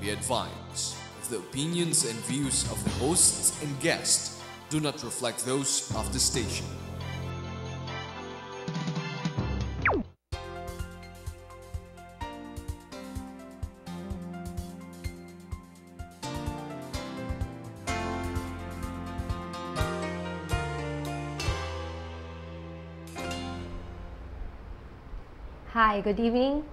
be advised the opinions and views of the hosts and guests do not reflect those of the station. Hi, good evening.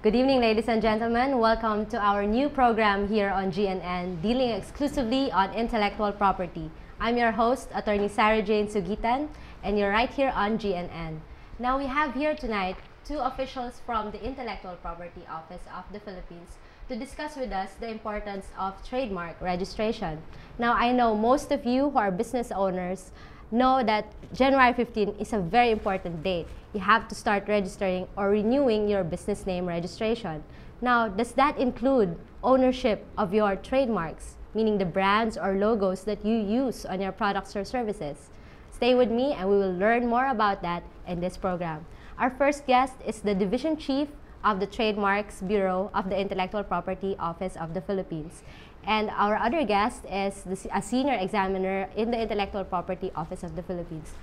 Good evening, ladies and gentlemen. Welcome to our new program here on GNN, dealing exclusively on intellectual property. I'm your host, Attorney Sara Suguitan, and you're right here on GNN. Now, we have here tonight two officials from the Intellectual Property Office of the Philippines to discuss with us the importance of trademark registration. Now, I know most of you who are business owners know that January 15 is a very important date. You have to start registering or renewing your business name registration. Now, does that include ownership of your trademarks, meaning the brands or logos that you use on your products or services? Stay with me and we will learn more about that in this program. Our first guest is the Division Chief of the Trademarks Bureau of the Intellectual Property Office of the Philippines. And our other guest is a senior examiner in the Intellectual Property Office of the Philippines.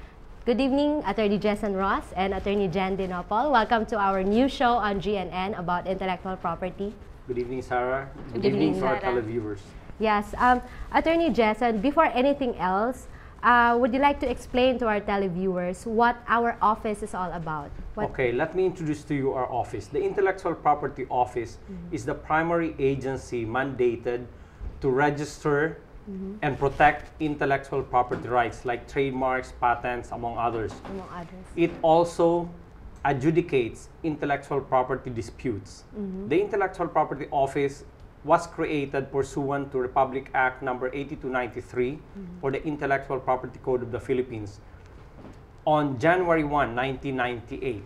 Good evening, Attorney Jesan and Attorney Dinopol. Welcome to our new show on GNN about intellectual property. Good evening, Sara. Good evening, for our televiewers. Yes, Attorney Jesan, before anything else, would you like to explain to our televiewers what our office is all about? Okay, let me introduce to you our office. The Intellectual Property Office is the primary agency mandated to register and protect intellectual property rights like trademarks, patents, among others. It also adjudicates intellectual property disputes. The Intellectual Property Office was created pursuant to Republic Act number 8293 for the Intellectual Property Code of the Philippines on January 1, 1998.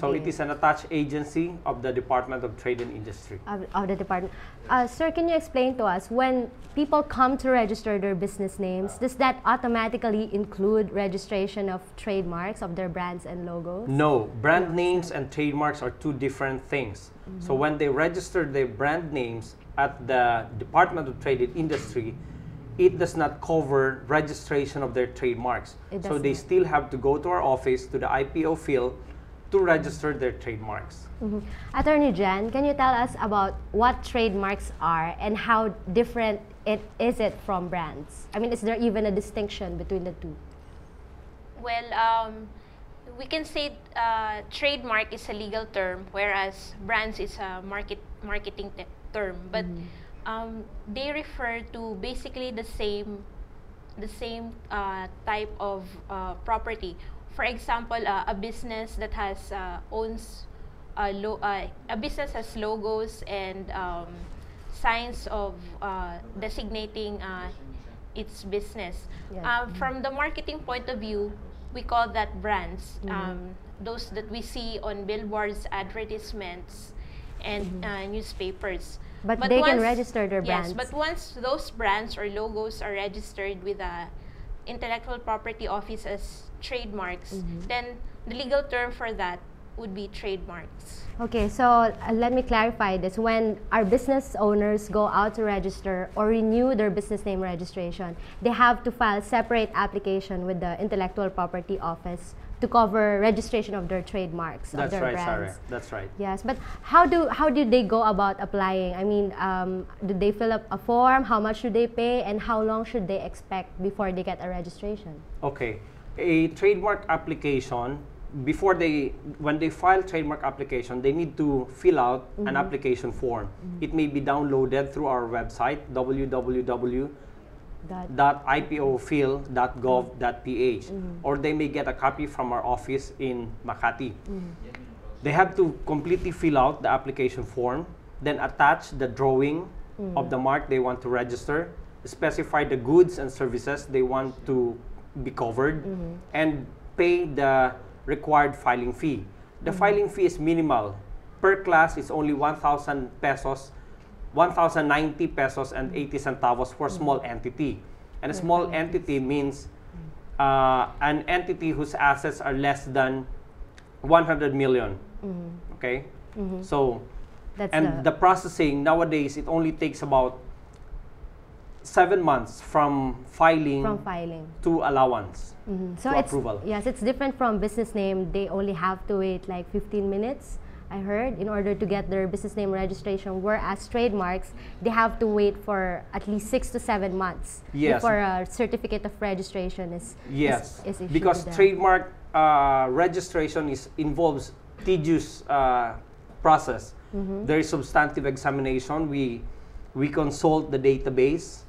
So it is an attached agency of the Department of Trade and Industry. Of the department. Sir, can you explain to us, when people come to register their business names, does that automatically include registration of trademarks of their brands and logos? No, brand names and trademarks are two different things. So when they register their brand names at the Department of Trade and Industry, it does not cover registration of their trademarks. So they still have to go to our office, to the IPOPHL, to register their trademarks. Attorney Jan, can you tell us about what trademarks are and how different is it from brands? I mean, is there even a distinction between the two? Well, we can say trademark is a legal term, whereas brands is a marketing term. But they refer to basically the same type of property. For example, a business that has owns a business has logos and signs of designating its business. From the marketing point of view, we call that brands. Those that we see on billboards, advertisements, and newspapers. But they can register their brands. Yes, but once those brands or logos are registered with the Intellectual Property Office as trademarks, then the legal term for that would be trademarks. Okay, so let me clarify this. When our business owners go out to register or renew their business name registration, they have to file separate application with the Intellectual Property Office to cover registration of their trademarks, of their brands. Sarah. That's right. Yes, but how do they go about applying? I mean, do they fill up a form? How much should they pay? And how long should they expect before they get a registration? Okay, a trademark application, when they file trademark application, they need to fill out an application form. It may be downloaded through our website, www.ipophl.gov.ph, or they may get a copy from our office in Makati. They have to completely fill out the application form, then attach the drawing of the mark they want to register, specify the goods and services they want to be covered, and pay the required filing fee. The filing fee is minimal. Per class is only 1,000 pesos, 1,090 pesos and 80 centavos for small entity. And a small entity means an entity whose assets are less than 100 million. Okay? So And the processing nowadays, it only takes about 7 months from filing to allowance So to it's, approval. yes, it's different from business name. They only have to wait like 15 minutes, I heard, in order to get their business name registration. Whereas trademarks, they have to wait for at least 6 to 7 months before a certificate of registration is issued. Because trademark registration involves tedious process. There is substantive examination. We consult the database,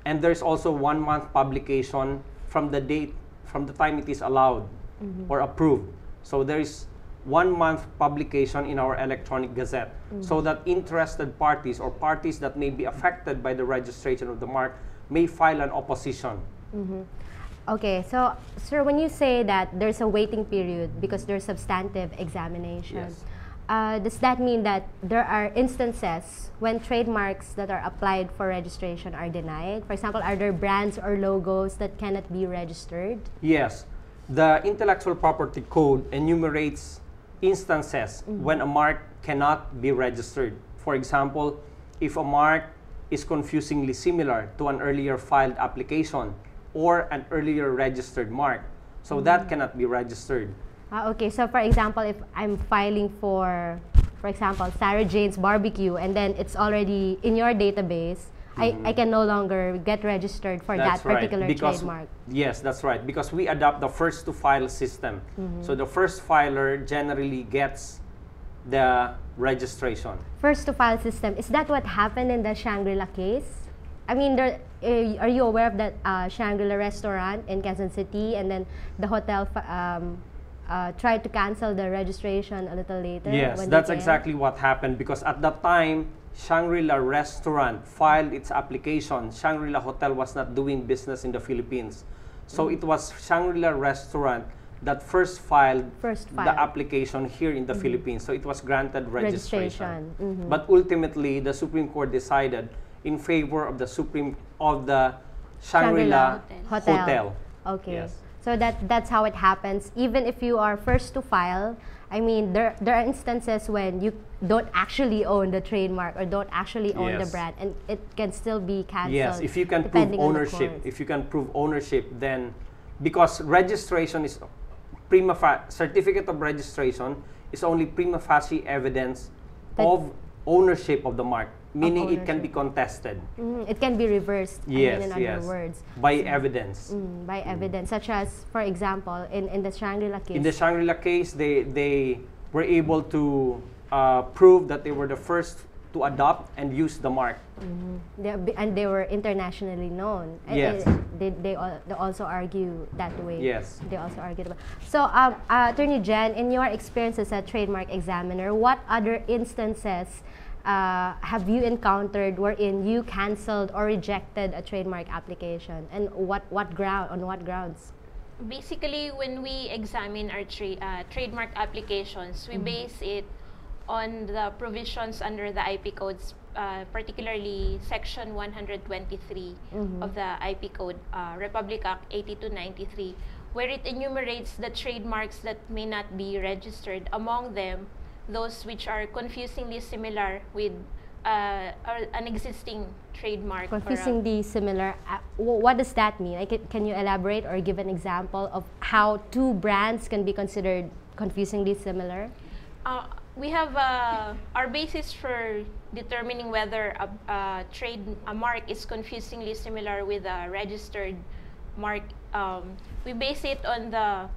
and there's also 1 month publication from the time it is allowed or approved. So there is 1 month publication in our electronic gazette, so that interested parties or parties that may be affected by the registration of the mark may file an opposition. Okay, so sir, when you say that there's a waiting period because there's substantive examination, does that mean that there are instances when trademarks that are applied for registration are denied? For example, are there brands or logos that cannot be registered? Yes. The Intellectual Property Code enumerates instances when a mark cannot be registered. For example, if a mark is confusingly similar to an earlier filed application or an earlier registered mark, so that cannot be registered. Okay, so for example, if I'm filing for example, Sara Jane's Barbecue, and then it's already in your database, I can no longer get registered for that particular trademark. Yes, that's right. Because we adopt the first to file system. So the first filer generally gets the registration. First to file system. Is that what happened in the Shangri-La case? I mean, are you aware of that Shangri-La restaurant in Quezon City, and then the hotel tried to cancel the registration a little later? Yes, that's exactly what happened, because at that time, Shangri-La restaurant filed its application. Shangri-La Hotel was not doing business in the Philippines. So it was Shangri-La restaurant that first filed the application here in the Philippines. So it was granted registration. But ultimately, the Supreme Court decided in favor of the Shangri-La Hotel. Okay. Yes. So that's how it happens. Even if you are first to file, I mean, there are instances when you don't actually own the trademark or don't actually own the brand, and it can still be canceled. Yes, if you can prove ownership, then because registration is certificate of registration is only prima facie evidence of ownership of the mark, meaning it can be contested. It can be reversed. Yes, in other words, by evidence. By evidence, such as, for example, in the Shangri-La case. In the Shangri-La case, they were able to prove that they were the first to adopt and use the mark. And they were internationally known. Yes. They also argue that way. Yes. They also argue that way. So, Attorney Jen, in your experience as a trademark examiner, what other instances have you encountered wherein you canceled or rejected a trademark application, and on what grounds? Basically, when we examine our trademark applications, we base it on the provisions under the IP codes, particularly Section 123 of the IP Code, Republic Act 8293, where it enumerates the trademarks that may not be registered, among them those which are confusingly similar with an existing trademark. Confusingly similar. What does that mean? Can you elaborate or give an example of how two brands can be considered confusingly similar? We have our basis for determining whether a mark is confusingly similar with a registered mark. We base it on the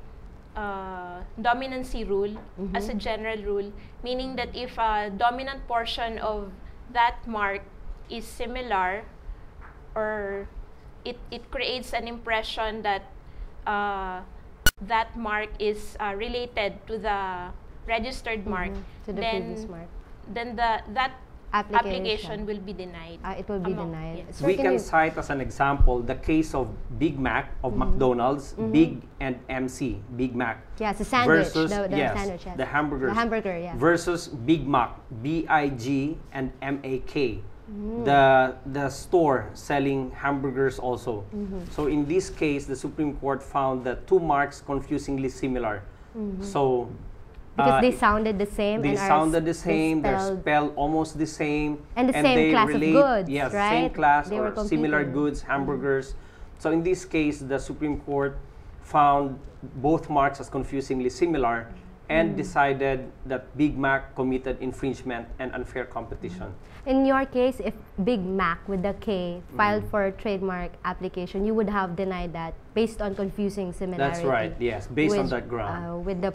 dominancy rule as a general rule, meaning that if a dominant portion of that mark is similar, or it creates an impression that that mark is related to the registered mark, to the previous mark, then that application will be denied. It will be denied. Yes. So we can cite as an example the case of Big Mac of McDonald's, Big and MC, Big Mac. Yes, the sandwich, versus, sandwich, the hamburgers. The hamburger, yes. Versus Big Mac, B-I-G and M-A-K. The store selling hamburgers also. So in this case, the Supreme Court found that two marks confusingly similar. So Because they sounded the same. They and sounded the same. They're spelled spelled almost the same. And the same they class of relate, goods, yes, right? same class They were or similar competing. goods, hamburgers. So in this case, the Supreme Court found both marks as confusingly similar and decided that Big Mac committed infringement and unfair competition. In your case, if Big Mac with the K filed for a trademark application, you would have denied that based on confusing similarity. That's right, yes, based on with, that ground. With the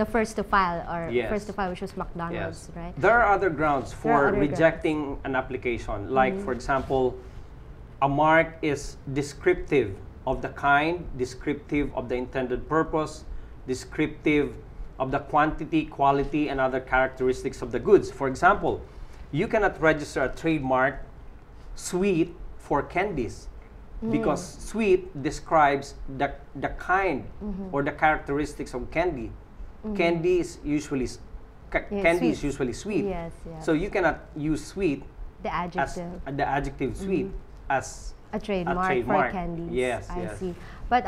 first to file, or Yes. first to file, which was McDonald's, Yes. right? There are other grounds There are for other rejecting an application. Like, for example, a mark is descriptive of the kind, descriptive of the intended purpose, descriptive of the quantity, quality, and other characteristics of the goods. For example, you cannot register a trademark sweet for candies because sweet describes the kind or the characteristics of candy. Candy is usually candy is sweet. usually sweet. Yes, yes. So you cannot use sweet The as adjective. the adjective sweet as A trademark, trademark. for candies. Yes, I yes. see. But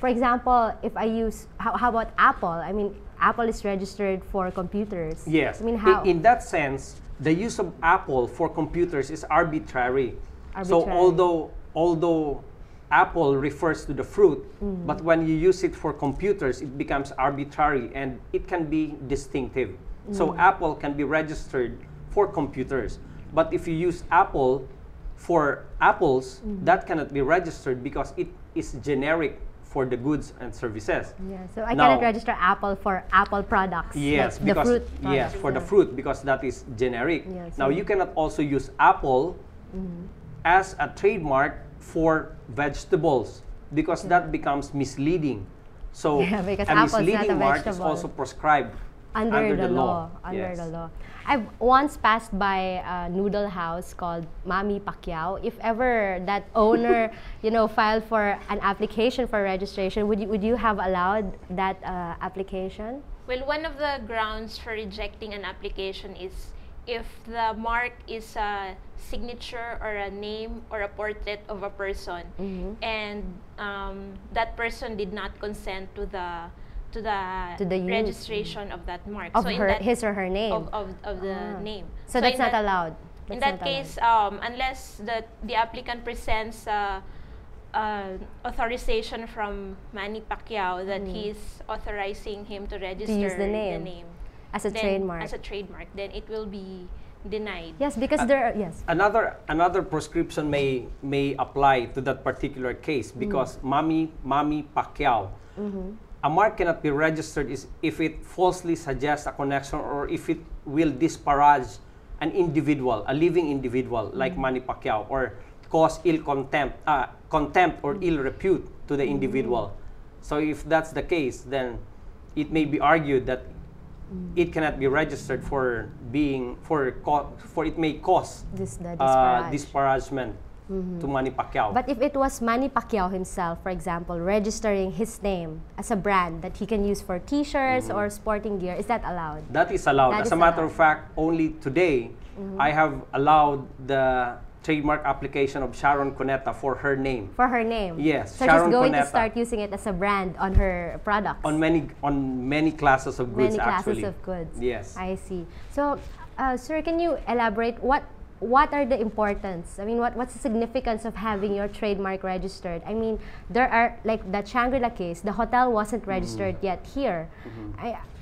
for example, if I use, how about Apple? I mean, Apple is registered for computers. Yes. I mean, how? In that sense, the use of Apple for computers is arbitrary. So Arbitrary. although Apple refers to the fruit, but when you use it for computers, it becomes arbitrary and it can be distinctive. So Apple can be registered for computers. But if you use Apple for apples, that cannot be registered because it is generic for the goods and services. Yeah, so I Now- cannot register Apple for Apple products. Yes, like because the fruit yes, products, for the yeah. fruit because that is generic. Yeah, Now so- you cannot also use apple as a trademark for vegetables because that becomes misleading. So Yeah, because a apple is not a misleading mark is vegetable. also prescribed Under the law. Yes. Under the law. I've once passed by a noodle house called Mami Pacquiao. If ever that owner, filed for an application for registration, would you have allowed that application? Well, one of the grounds for rejecting an application is if the mark is a signature or a name or a portrait of a person, and that person did not consent to the use. registration of that mark. Of so in her, that, his or her name. of the name. So that's in not that- allowed. In That's that not case, unless the applicant presents authorization from Manny Pacquiao that he's authorizing him to register use the name. As a then- trademark. as a trademark, then it will be denied. Yes, because yes. Another prescription may apply to that particular case because Mami Pacquiao. A mark cannot be registered if it falsely suggests a connection or if it will disparage an individual, a living individual like Manny Pacquiao, or cause contempt or ill repute to the individual. So if that's the case, then it may be argued that it cannot be registered for it may cause The disparagement to Manny Pacquiao. But if it was Manny Pacquiao himself, for example, registering his name as a brand that he can use for T-shirts or sporting gear, is that allowed? That is allowed. That As is a matter allowed. of fact, only today, I have allowed the trademark application of Sharon Cuneta for her name. For her name? Yes, So Sharon she's going to Cuneta. start using it as a brand on her products? On many classes of goods, Many classes actually. of goods. Yes. I see. So, sir, can you elaborate what are the importance? I mean, what's the significance of having your trademark registered? I mean, there are, like the Shangri-La case, the hotel wasn't registered yet here.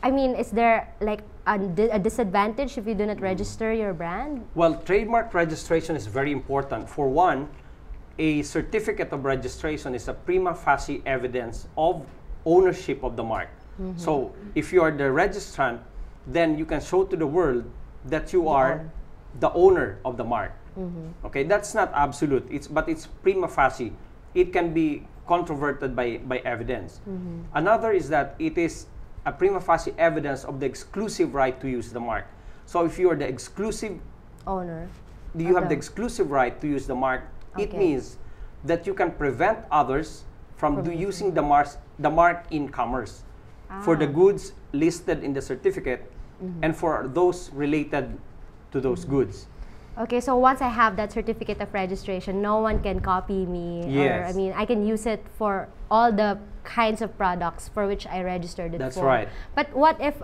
I mean, is there like a disadvantage if you do not register your brand? Well, trademark registration is very important. For one, a certificate of registration is a prima facie evidence of ownership of the mark. So, if you are the registrant, then you can show to the world that you are the owner of the mark. Okay, that's not absolute. But it's prima facie. It can be controverted by evidence. Another is that it is a prima facie evidence of the exclusive right to use the mark. So if you are the exclusive Owner. you have the exclusive right to use the mark, it Okay. means that you can prevent others from using the mark in commerce for the goods listed in the certificate and for those related to those goods. Okay, so once I have that certificate of registration, no one can copy me. Yes. Or, I mean, I can use it for all the kinds of products for which I registered it That's for. right. But what if